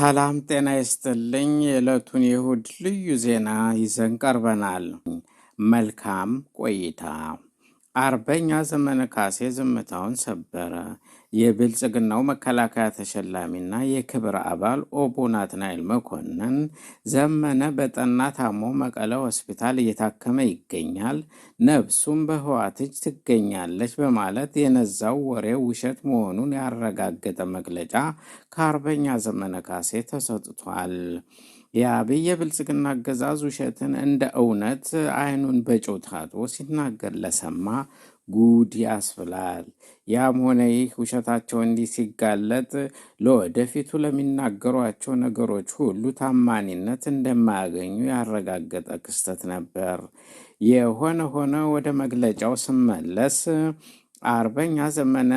ሰላም ጤና ይስጥልኝ። የዕለቱን የእሁድ ልዩ ዜና ይዘን ቀርበናል። መልካም ቆይታ። አርበኛ ዘመነ ካሴ ዝምታውን ሰበረ። የብልጽግናው መከላከያ ተሸላሚና የክብር አባል ኦቦ ናትናኤል መኮንን ዘመነ በጠና ታሞ መቀለ ሆስፒታል እየታከመ ይገኛል፣ ነፍሱም በህወሓት እጅ ትገኛለች በማለት የነዛው ወሬው ውሸት መሆኑን ያረጋገጠ መግለጫ ከአርበኛ ዘመነ ካሴ ተሰጥቷል። የአብይ የብልጽግና አገዛዝ ውሸትን እንደ እውነት አይኑን በጨው ታጥቦ ሲናገር ለሰማ ጉድ ያስብላል። ያም ሆነ ይህ ውሸታቸው እንዲህ ሲጋለጥ ለወደፊቱ ለሚናገሯቸው ነገሮች ሁሉ ታማኒነት እንደማያገኙ ያረጋገጠ ክስተት ነበር። የሆነ ሆነ ወደ መግለጫው ስመለስ አርበኛ ዘመነ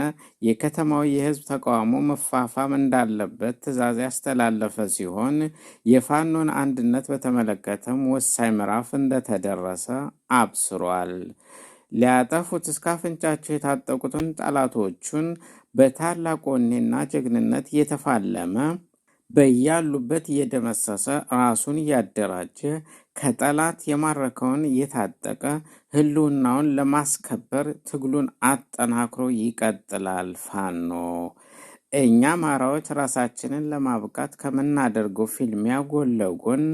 የከተማው የህዝብ ተቃውሞ መፋፋም እንዳለበት ትዕዛዝ ያስተላለፈ ሲሆን የፋኖን አንድነት በተመለከተም ወሳኝ ምዕራፍ እንደተደረሰ አብስሯል። ሊያጠፉት እስከ አፍንጫቸው የታጠቁትን ጠላቶቹን በታላቅ ወኔና ጀግንነት እየተፋለመ በያሉበት እየደመሰሰ ራሱን እያደራጀ ከጠላት የማረከውን እየታጠቀ ህልውናውን ለማስከበር ትግሉን አጠናክሮ ይቀጥላል። ፋኖ እኛ አማራዎች ራሳችንን ለማብቃት ከምናደርገው ፊልሚያ ጎን ለጎን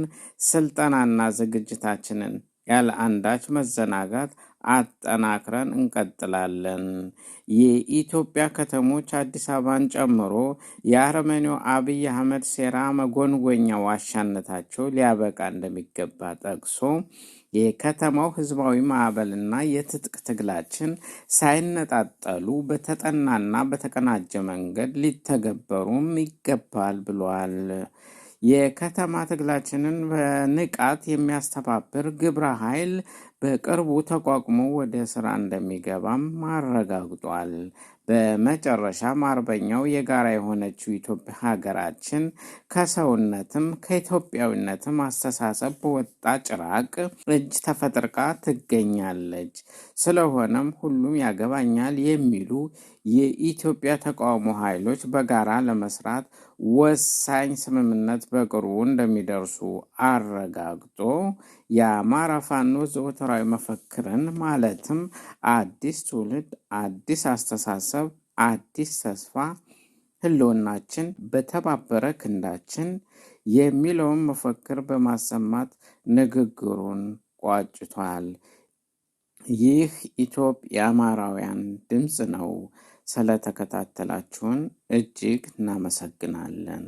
ስልጠናና ዝግጅታችንን ያለ አንዳች መዘናጋት አጠናክረን እንቀጥላለን። የኢትዮጵያ ከተሞች አዲስ አበባን ጨምሮ የአረመኔው አብይ አህመድ ሴራ መጎንጎኛ ዋሻነታቸው ሊያበቃ እንደሚገባ ጠቅሶ የከተማው ህዝባዊ ማዕበልና የትጥቅ ትግላችን ሳይነጣጠሉ በተጠናና በተቀናጀ መንገድ ሊተገበሩም ይገባል ብሏል። የከተማ ትግላችንን በንቃት የሚያስተባብር ግብረ ኃይል በቅርቡ ተቋቁሞ ወደ ስራ እንደሚገባም አረጋግጧል። በመጨረሻም አርበኛው የጋራ የሆነችው ኢትዮጵያ ሀገራችን ከሰውነትም ከኢትዮጵያዊነትም አስተሳሰብ በወጣ ጭራቅ እጅ ተፈጥርቃ ትገኛለች። ስለሆነም ሁሉም ያገባኛል የሚሉ የኢትዮጵያ ተቃውሞ ኃይሎች በጋራ ለመስራት ወሳኝ ስምምነት በቅርቡ እንደሚደርሱ አረጋግጦ የአማራ ፋኖ ዘወትራዊ መፈክርን ማለትም አዲስ ትውልድ፣ አዲስ አስተሳሰብ፣ አዲስ ተስፋ፣ ህልውናችን በተባበረ ክንዳችን የሚለውን መፈክር በማሰማት ንግግሩን ቋጭቷል። ይህ ኢትዮጵያ አማራውያን ድምፅ ነው። ስለተከታተላችሁን እጅግ እናመሰግናለን።